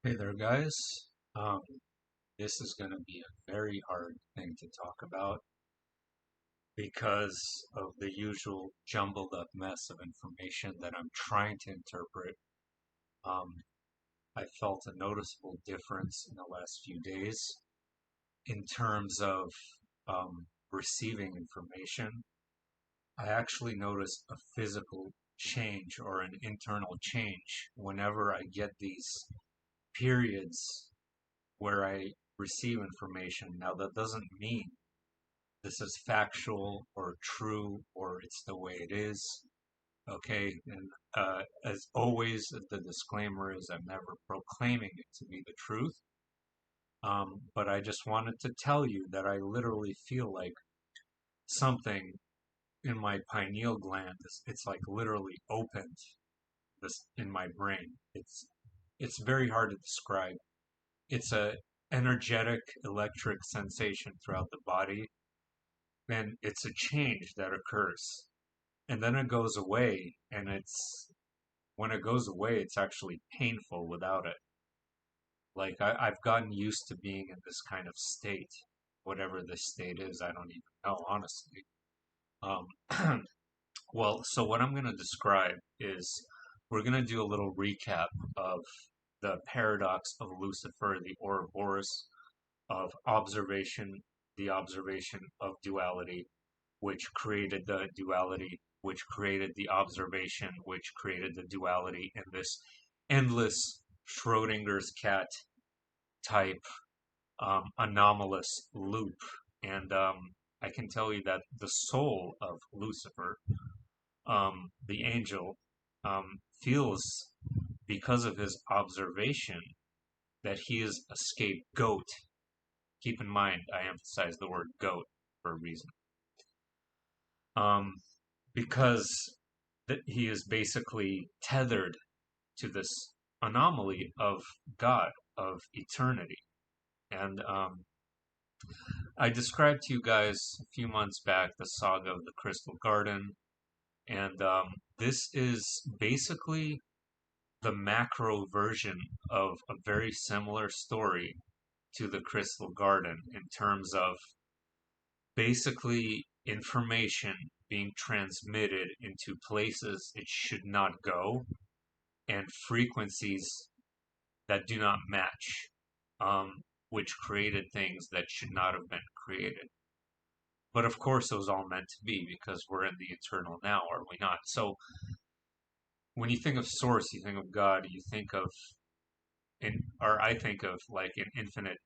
Hey there, guys. Um, this is going to be a very hard thing to talk about because of the usual jumbled up mess of information that I'm trying to interpret. Um, I felt a noticeable difference in the last few days in terms of receiving information. I actually noticed a physical change or an internal change whenever I get these periods where I receive information. Now, that doesn't mean this is factual or true or it's the way it is. Okay, and as always, the disclaimer is I'm never proclaiming it to be the truth. But I just wanted to tell you that I literally feel like something in my pineal gland it's like literally opened this in my brain. It's very hard to describe. It's a energetic electric sensation throughout the body, and it's a change that occurs, and then it goes away, and it's when it goes away it's actually painful without it. Like I've gotten used to being in this kind of state, whatever this state is. I don't even know, honestly. um, well, so what I'm going to describe is we're going to do a little recap of the paradox of Lucifer, the Ouroboros, of observation, the observation of duality, which created the duality, which created the observation, which created the duality, in this endless Schrodinger's cat type anomalous loop. And I can tell you that the soul of Lucifer, the angel, feels, because of his observation, that he is a scapegoat. Keep in mind, I emphasize the word goat for a reason. Um, because that he is basically tethered to this anomaly of God, of eternity. And I described to you guys a few months back the saga of the Crystal Garden, and this is basically the macro version of a very similar story to the Crystal Garden in terms of basically information being transmitted into places it should not go and frequencies that do not match, which created things that should not have been created. But of course, it was all meant to be because we're in the eternal now, are we not? So when you think of source, you think of God, you think of, or I think of like an infinite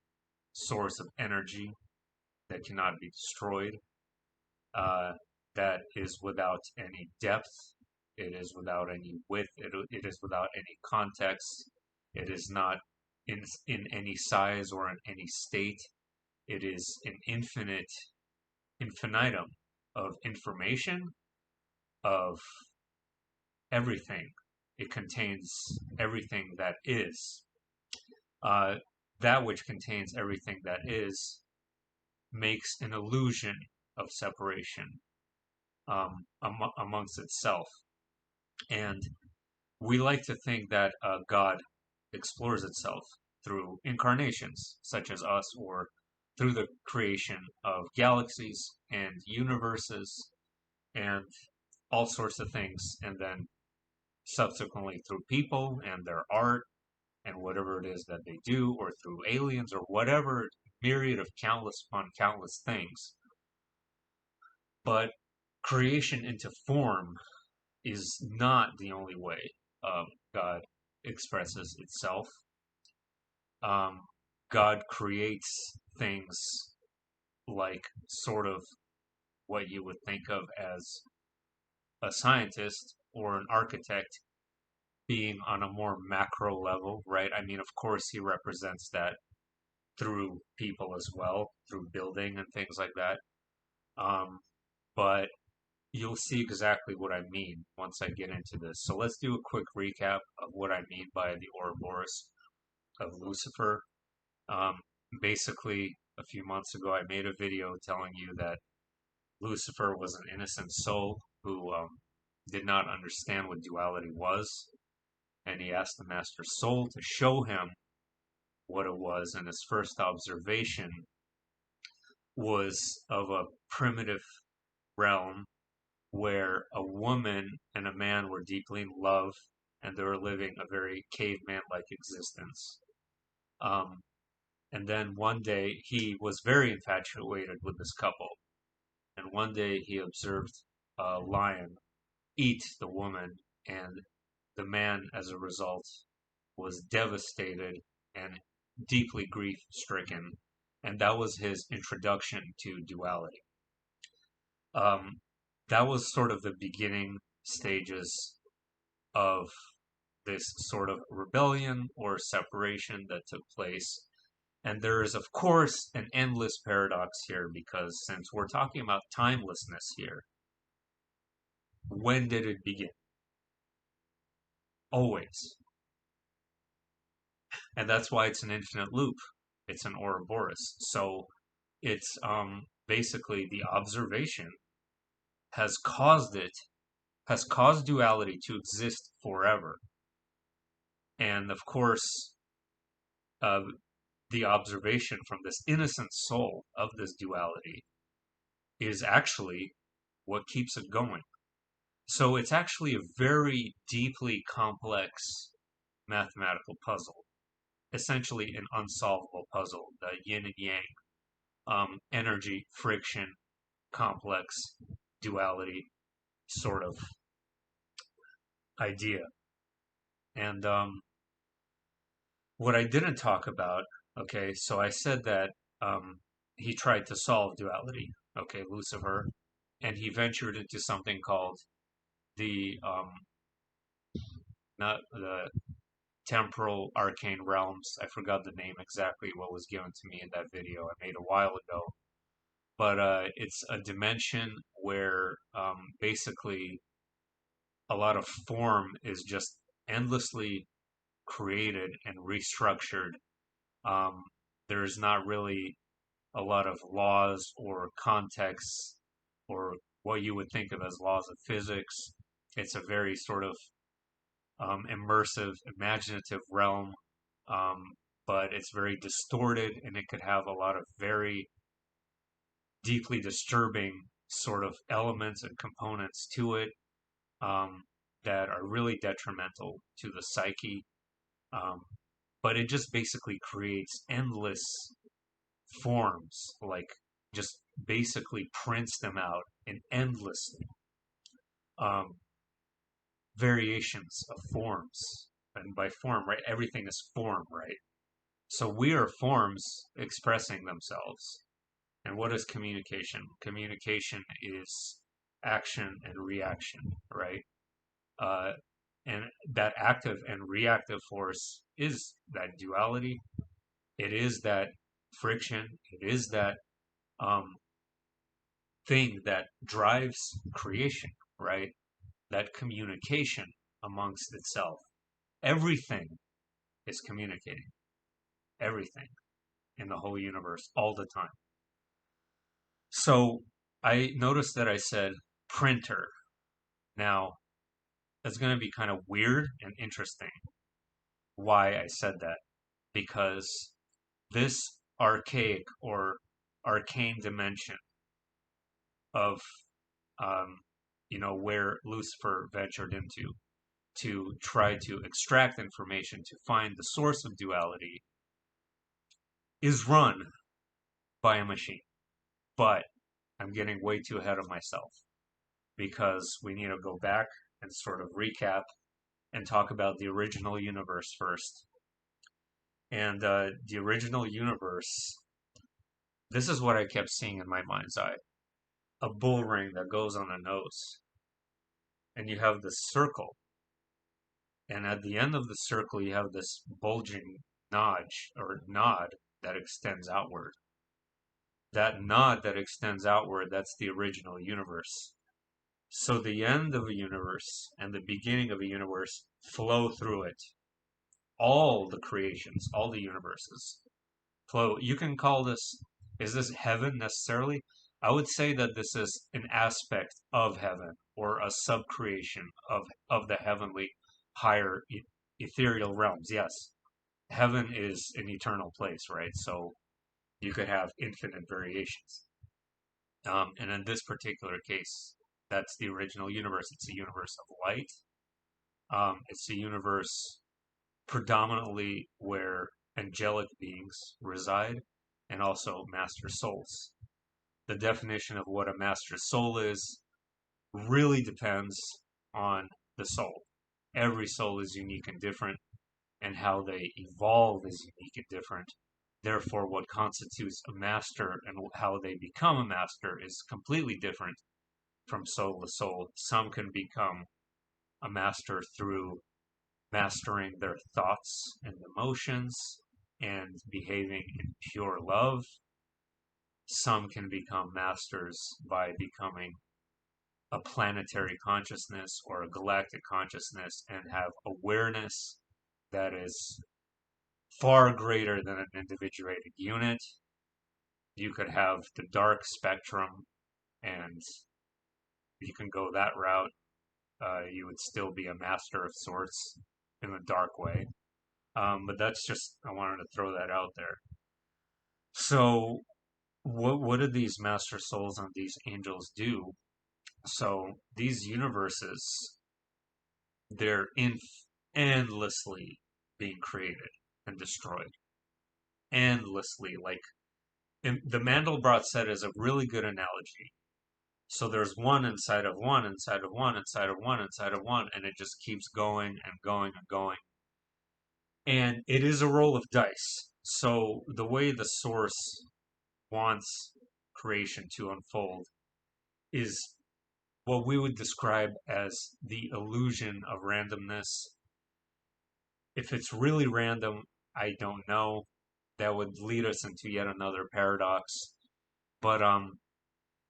source of energy that cannot be destroyed, uh, that is without any depth, it is without any width, it is without any context, it is not in any size or in any state. It is an infinite infinitum of information, of everything. It contains everything that is. Uh, that which contains everything that is makes an illusion of separation amongst itself. And we like to think that God explores itself through incarnations, such as us, or through the creation of galaxies and universes and all sorts of things, and then subsequently through people and their art and whatever it is that they do, or through aliens, or whatever myriad of countless upon countless things. But creation into form is not the only way God expresses itself. Um, God creates things like sort of what you would think of as a scientist or an architect being on a more macro level, right? I mean, of course, he represents that through people as well, through building and things like that. Um, but you'll see exactly what I mean once I get into this. So let's do a quick recap of what I mean by the Ouroboros of Lucifer. Um, Basically, a few months ago, I made a video telling you that Lucifer was an innocent soul who did not understand what duality was, and he asked the Master Soul to show him what it was, and his first observation was of a primitive realm where a woman and a man were deeply in love and they were living a very caveman like existence. Um, and then one day he was very infatuated with this couple. And one day he observed a lion eat the woman, and the man, as a result, was devastated and deeply grief stricken. And that was his introduction to duality. Um, that was sort of the beginning stages of this sort of rebellion or separation that took place. And there is, of course, an endless paradox here because since we're talking about timelessness here, when did it begin? Always. And that's why it's an infinite loop. It's an Ouroboros. So it's basically the observation has caused it, has caused duality to exist forever. And of course, uh, the observation from this innocent soul of this duality is actually what keeps it going. So it's actually a very deeply complex mathematical puzzle, essentially an unsolvable puzzle, the yin and yang, energy, friction, complex, duality sort of idea. And what I didn't talk about, okay, so I said that um, he tried to solve duality, okay, Lucifer, and he ventured into something called the not the temporal arcane realms. I forgot the name exactly what was given to me in that video I made a while ago. But it's a dimension where basically a lot of form is just endlessly created and restructured. Um, there's not really a lot of laws or context or what you would think of as laws of physics. It's a very sort of immersive, imaginative realm, um, but it's very distorted and it could have a lot of very deeply disturbing sort of elements and components to it um, that are really detrimental to the psyche. Um, but it just basically creates endless forms, like just basically prints them out in endless um, variations of forms. And by form, right, everything is form, right? So we are forms expressing themselves. And what is communication? Communication is action and reaction, right? Uh, and that active and reactive force is that duality. It is that friction. It is that um, thing that drives creation, right? That communication amongst itself. Everything is communicating. Everything in the whole universe all the time. So I noticed that I said printer. Now, that's going to be kind of weird and interesting why I said that. Because this archaic or arcane dimension of, um, where Lucifer ventured into to try to extract information to find the source of duality is run by a machine. But I'm getting way too ahead of myself because we need to go back and sort of recap and talk about the original universe first. And the original universe, this is what I kept seeing in my mind's eye: a bull ring that goes on a nose. And you have this circle. And at the end of the circle, you have this bulging notch or nod that extends outward. That nod that extends outward, that's the original universe. So the end of a universe and the beginning of a universe flow through it. All the creations, all the universes flow. You can call this, is this heaven necessarily? I would say that this is an aspect of heaven or a subcreation of the heavenly higher ethereal realms. Yes. heaven is an eternal place, right? So you could have infinite variations. And in this particular case, that's the original universe. It's a universe of light. It's a universe predominantly where angelic beings reside and also master souls. The definition of what a master soul is really depends on the soul. Every soul is unique and different, and how they evolve is unique and different. Therefore, what constitutes a master and how they become a master is completely different from soul to soul. Some can become a master through mastering their thoughts and emotions and behaving in pure love. Some can become masters by becoming a planetary consciousness or a galactic consciousness and have awareness that is far greater than an individuated unit. You could have the dark spectrum, and you can go that route. You would still be a master of sorts in the dark way. But that's just, I wanted to throw that out there. So, what do these master souls and these angels do? So, these universes, they're endlessly being created and destroyed. Endlessly. Like, the Mandelbrot set is a really good analogy. So there's one inside of one, inside of one, inside of one, inside of one, and it just keeps going and going and going. And it is a roll of dice. So the way the source wants creation to unfold is what we would describe as the illusion of randomness. If it's really random, I don't know. That would lead us into yet another paradox. But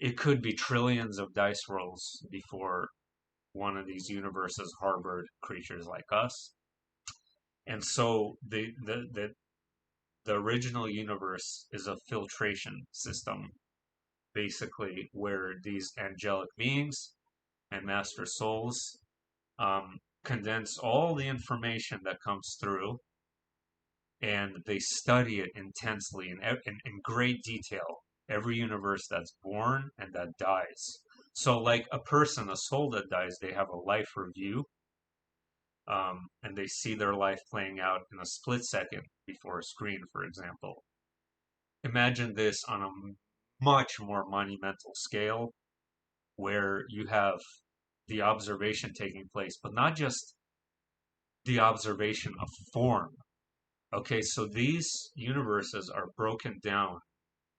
it could be trillions of dice rolls before one of these universes harbored creatures like us. And so the original universe is a filtration system, basically, where these angelic beings and master souls condense all the information that comes through, and they study it intensely in great detail. Every universe that's born and that dies. So, like a person, a soul that dies, they have a life review, and they see their life playing out in a split second before a screen, for example. Imagine this on a much more monumental scale where you have the observation taking place, but not just the observation of form. Okay, so these universes are broken down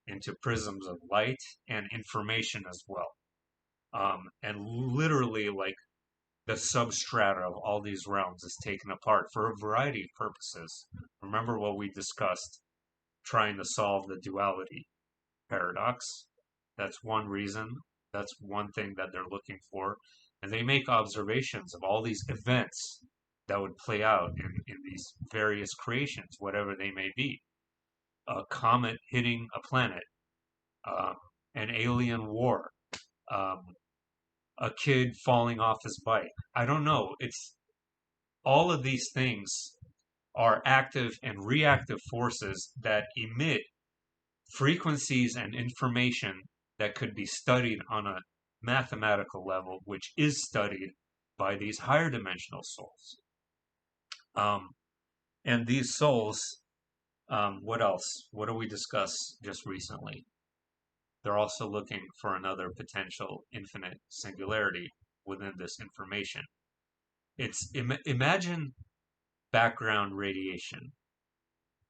into prisms of light and information as well. And literally, like the substrata of all these realms is taken apart for a variety of purposes. Remember what we discussed trying to solve the duality paradox. That's one reason. That's one thing that they're looking for. And they make observations of all these events that would play out in these various creations, whatever they may be. A comet hitting a planet, um, an alien war, um, a kid falling off his bike. I don't know. It's all of these things are active and reactive forces that emit frequencies and information that could be studied on a mathematical level, which is studied by these higher dimensional souls. Um, and these souls, what else? What do we discuss just recently? They're also looking for another potential infinite singularity within this information. Imagine background radiation,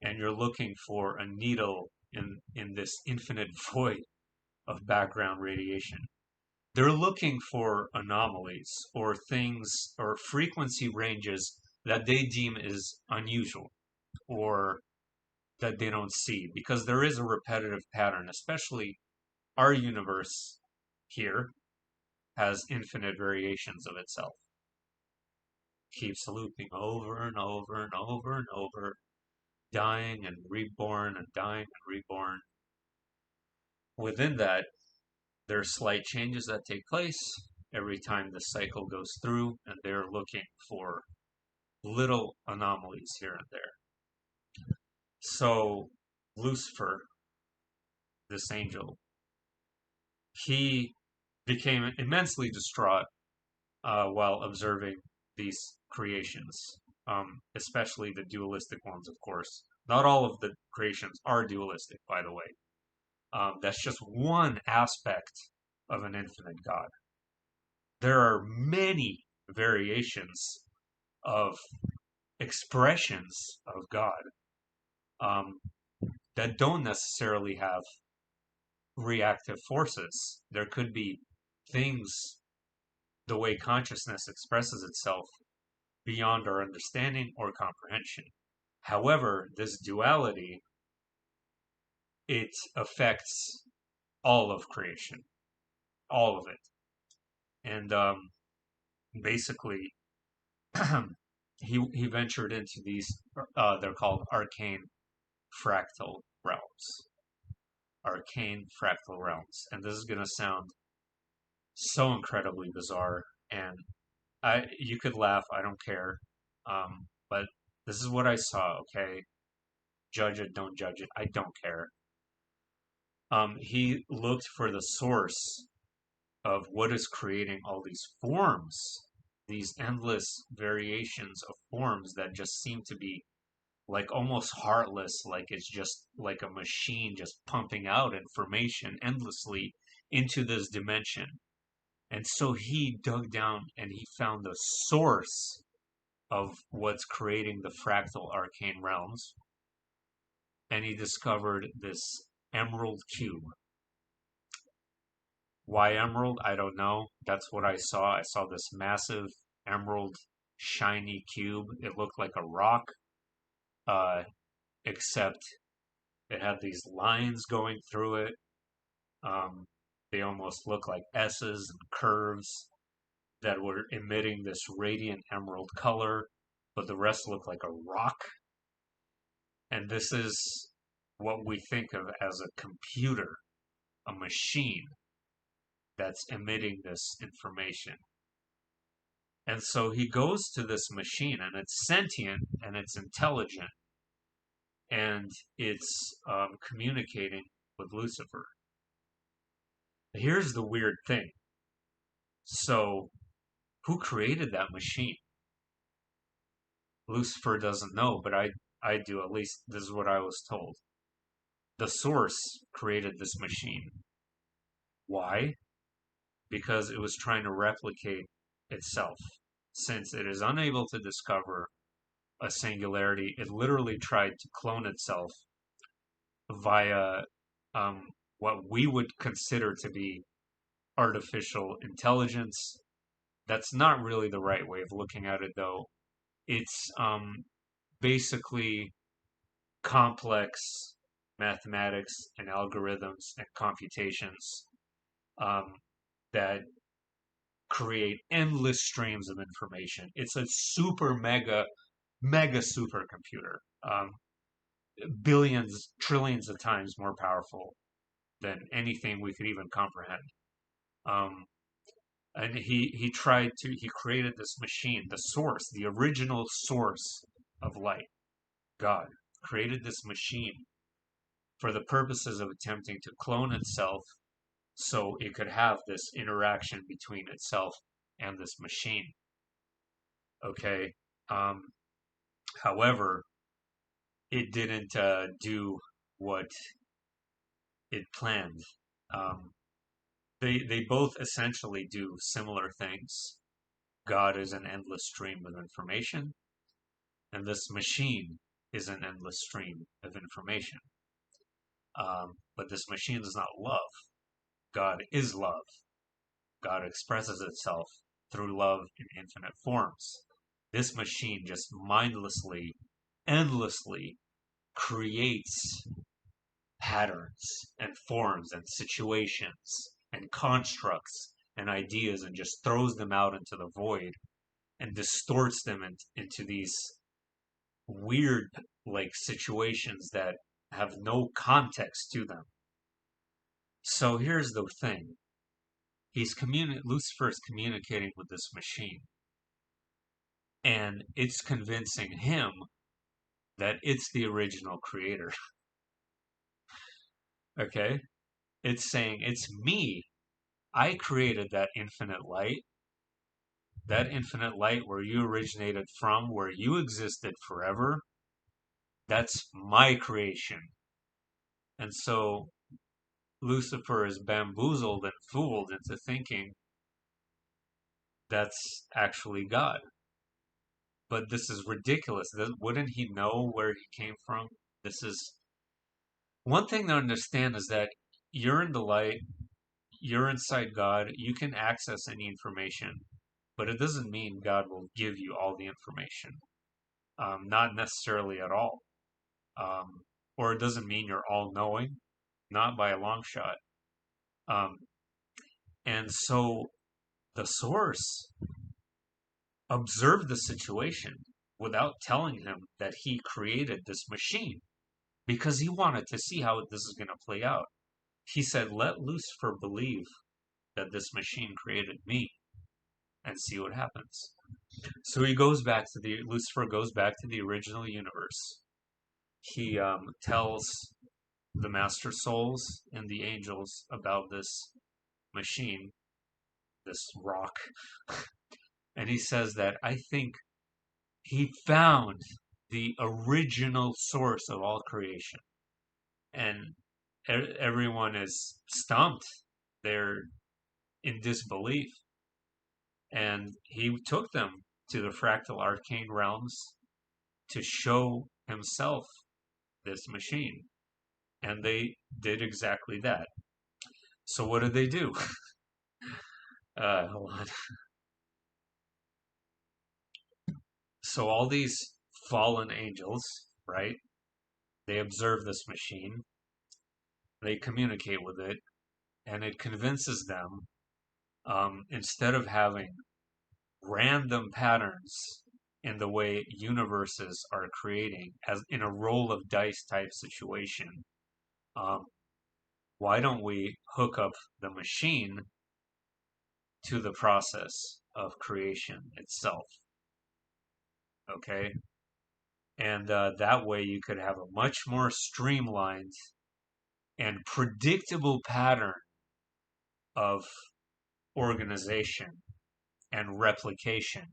and you're looking for a needle in this infinite void of background radiation. They're looking for anomalies or things or frequency ranges that they deem is unusual or that they don't see because there is a repetitive pattern, especially our universe here has infinite variations of itself. Keeps looping over and over and over and over, dying and reborn and dying and reborn. Within that, there are slight changes that take place every time the cycle goes through, and they're looking for little anomalies here and there. So Lucifer, this angel, he became immensely distraught while observing these creations, especially the dualistic ones, of course. Not all of the creations are dualistic, by the way. That's just one aspect of an infinite God. There are many variations of expressions of God um, that don't necessarily have reactive forces. There could be things, the way consciousness expresses itself, beyond our understanding or comprehension. However, this duality, it affects all of creation, all of it. And basically, he ventured into these, they're called fractal realms. Arcane fractal realms. And this is going to sound so incredibly bizarre. And you could laugh, I don't care. But this is what I saw, okay? Judge it, don't judge it, I don't care. He looked for the source of what is creating all these forms, these endless variations of forms that just seem to be like almost heartless, like it's just like a machine just pumping out information endlessly into this dimension. And so he dug down and he found the source of what's creating the fractal arcane realms. And he discovered this emerald cube. Why emerald? I don't know. That's what I saw. I saw this massive emerald shiny cube. It looked like a rock, uh, except it had these lines going through it. Um, they almost look like S's and curves that were emitting this radiant emerald color, but the rest looked like a rock. And this is what we think of as a computer, a machine that's emitting this information. And so he goes to this machine, and it's sentient and it's intelligent, and it's communicating with Lucifer. Here's the weird thing. So, who created that machine? Lucifer doesn't know, but I do. At least this is what I was told. The source created this machine. Why? Because it was trying to replicate itself. Since it is unable to discover a singularity, it literally tried to clone itself via what we would consider to be artificial intelligence. That's not really the right way of looking at it, though. It's basically complex mathematics and algorithms and computations um, that create endless streams of information. It's a super mega supercomputer, billions, trillions of times more powerful than anything we could even comprehend. Um, and he created this machine, the source, the original source of light, God, created this machine for the purposes of attempting to clone itself so it could have this interaction between itself and this machine. Okay. Um, However, it didn't do what it planned. Um, they both essentially do similar things. God is an endless stream of information, and this machine is an endless stream of information. But this machine is not love. God is love. God expresses itself through love in infinite forms. This machine just mindlessly, endlessly creates patterns and forms and situations and constructs and ideas and just throws them out into the void and distorts them into these weird like situations that have no context to them. So here's the thing. Lucifer is communicating with this machine, and it's convincing him that it's the original creator. Okay? It's saying, it's me. I created that infinite light where you originated from, where you existed forever. That's my creation. And so Lucifer is bamboozled and fooled into thinking that's actually God. But this is ridiculous. Wouldn't he know where he came from? This is one thing to understand is that you're in the light, you're inside God, you can access any information, but it doesn't mean God will give you all the information. Not necessarily at all. Um, or it doesn't mean you're all knowing, not by a long shot. Um, and so the source observed the situation without telling him that he created this machine because he wanted to see how this is going to play out. He said, let Lucifer believe that this machine created me and see what happens. So Lucifer goes back to the original universe. He tells the master souls and the angels about this machine, this rock, and he says that I think he found the original source of all creation. And everyone is stumped. They're in disbelief. And he took them to the fractal arcane realms to show himself this machine. And they did exactly that. So what did they do? Hold on. So all these fallen angels, right? They observe this machine. They communicate with it, and it convinces them, instead of having random patterns in the way universes are creating, as in a roll of dice type situation, um, why don't we hook up the machine to the process of creation itself? Okay, and that way you could have a much more streamlined and predictable pattern of organization and replication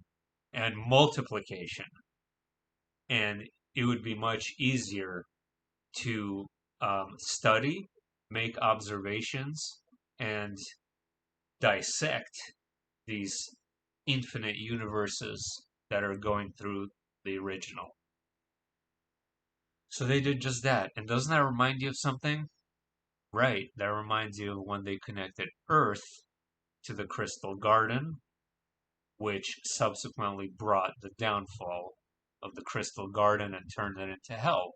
and multiplication. And it would be much easier to study, make observations, and dissect these infinite universes that are going through the original. So they did just that. And doesn't that remind you of something? Right, that reminds you of when they connected Earth to the Crystal Garden, which subsequently brought the downfall of the Crystal Garden and turned it into hell.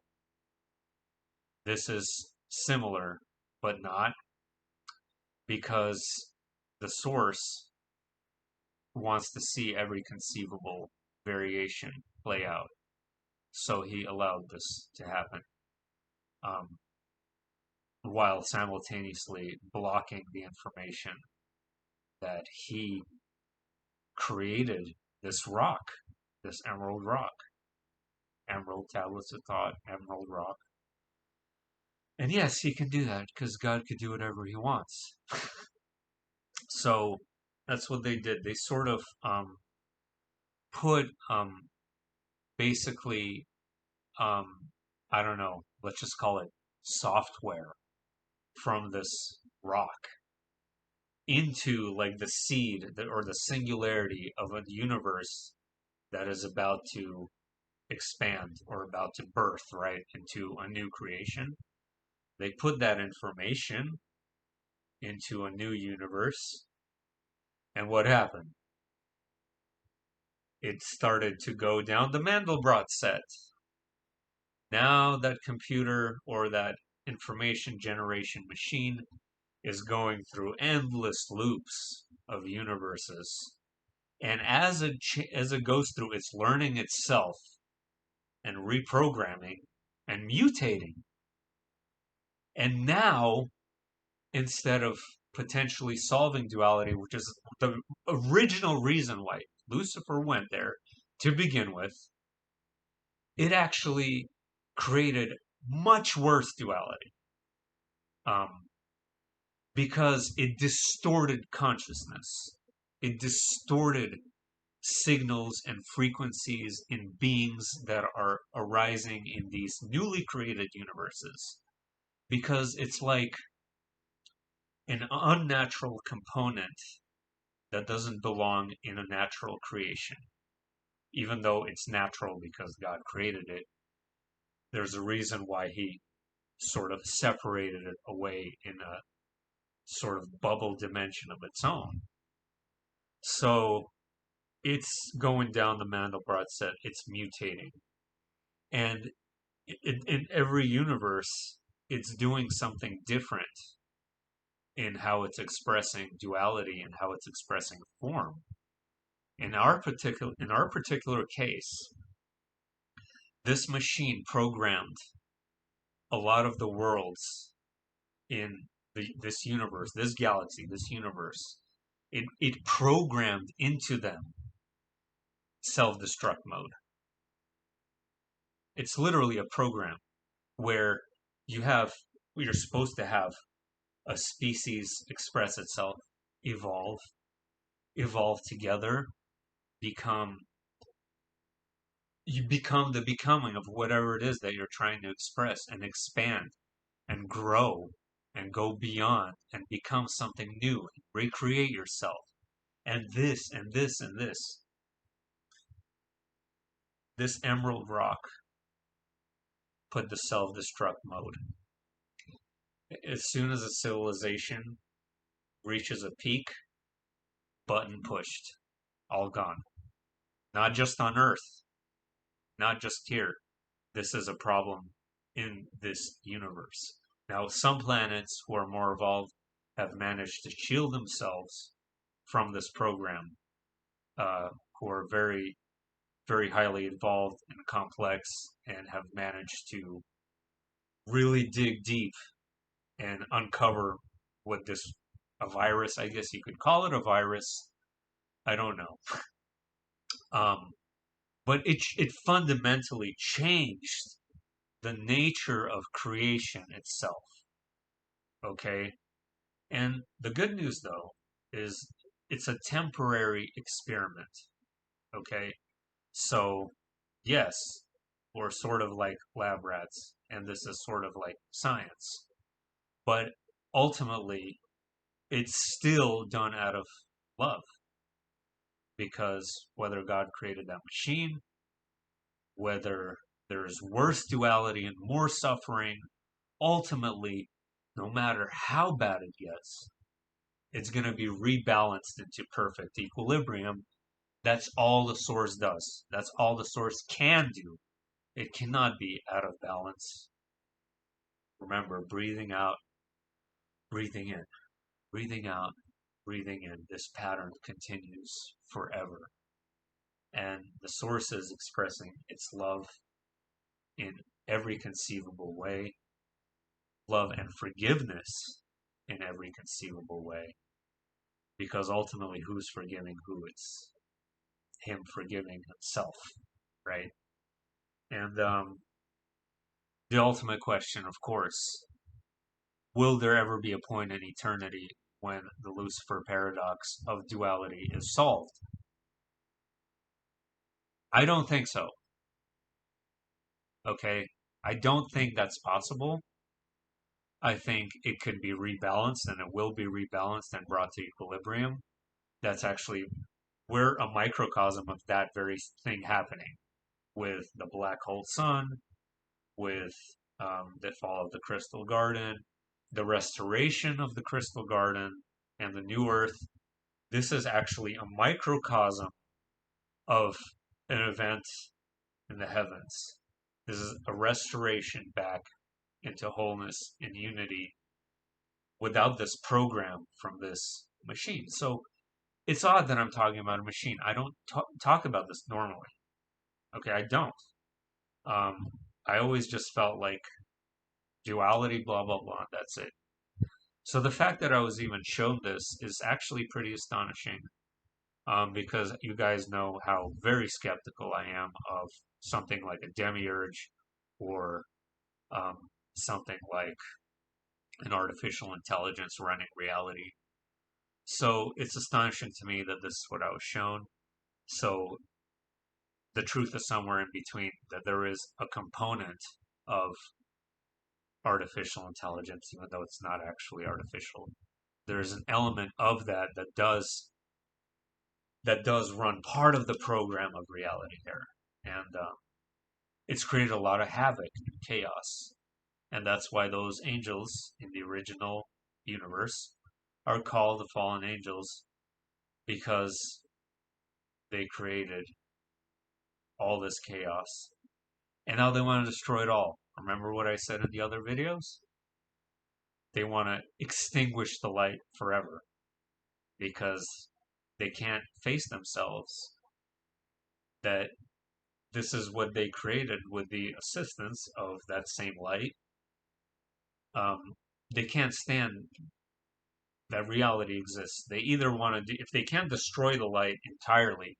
This is similar, but not, because the source wants to see every conceivable variation play out. So he allowed this to happen, um, while simultaneously blocking the information that he created this rock, this emerald rock, emerald tablets of thought, emerald rock. And yes, he can do that because God could do whatever he wants. So that's what they did. They sort of put basically, um, I don't know, let's just call it software from this rock into like the seed or the singularity of a universe that is about to expand or about to birth, right, into a new creation. They put that information into a new universe, and what happened? It started to go down the Mandelbrot set. Now that computer or that information generation machine is going through endless loops of universes. And as it goes through, it's learning itself and reprogramming and mutating. And now, instead of potentially solving duality, which is the original reason why Lucifer went there to begin with, it actually created much worse duality, um, because it distorted consciousness. It distorted signals and frequencies in beings that are arising in these newly created universes. Because it's like an unnatural component that doesn't belong in a natural creation. Even though it's natural because God created it, there's a reason why He sort of separated it away in a sort of bubble dimension of its own. So it's going down the Mandelbrot set, it's mutating. And in every universe, it's doing something different in how it's expressing duality and how it's expressing form. In our particular case, this machine programmed a lot of the worlds in this universe, this galaxy, this universe. It programmed into them self-destruct mode. It's literally a program where you have, you're supposed to have a species express itself, evolve, evolve together, become, you become the becoming of whatever it is that you're trying to express and expand and grow and go beyond and become something new and recreate yourself and this and this and this. This emerald rock put the self-destruct mode. As soon as a civilization reaches a peak, button pushed, all gone. Not just on Earth, not just here. This is a problem in this universe. Now, some planets who are more evolved have managed to shield themselves from this program, who are very, very highly involved and complex and have managed to really dig deep and uncover what this, a virus, I guess you could call it a virus. I don't know. Um, but it fundamentally changed the nature of creation itself. Okay? And the good news, though, is it's a temporary experiment. Okay? So, yes, we're sort of like lab rats, and this is sort of like science. But ultimately, it's still done out of love. Because whether God created that machine, whether there's worse duality and more suffering, ultimately, no matter how bad it gets, it's going to be rebalanced into perfect equilibrium. That's all the source does. That's all the source can do. It cannot be out of balance. Remember, breathing out, breathing in, breathing out, breathing in. This pattern continues forever. And the source is expressing its love in every conceivable way, love and forgiveness in every conceivable way. Because ultimately, who's forgiving who? It's him forgiving himself, right? And the ultimate question, of course, will there ever be a point in eternity when the Lucifer paradox of duality is solved? I don't think so. Okay? I don't think that's possible. I think it could be rebalanced and it will be rebalanced and brought to equilibrium. That's actually, we're a microcosm of that very thing happening with the black hole sun, with the fall of the Crystal Garden, the restoration of the Crystal Garden, and the New Earth. This is actually a microcosm of an event in the heavens. This is a restoration back into wholeness and unity without this program from this machine. So it's odd that I'm talking about a machine. I don't talk about this normally. Okay, I don't. Um, I always just felt like duality, blah, blah, blah. That's it. So the fact that I was even shown this is actually pretty astonishing, because you guys know how very skeptical I am of something like a demiurge or something like an artificial intelligence running reality. So it's astonishing to me that this is what I was shown. So the truth is somewhere in between, that there is a component of artificial intelligence, even though it's not actually artificial. There is an element of that does run part of the program of reality there, and it's created a lot of havoc and chaos, and that's why those angels in the original universe are called the fallen angels, because they created all this chaos, and now they want to destroy it all. Remember what I said in the other videos? They want to extinguish the light forever because they can't face themselves that this is what they created with the assistance of that same light. They can't stand that reality exists. They either want to, if they can't destroy the light entirely,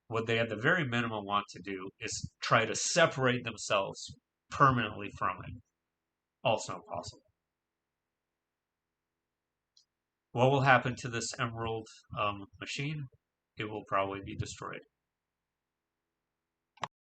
what they at the very minimum want to do is try to separate themselves permanently from it. Also impossible. What will happen to this emerald machine? It will probably be destroyed.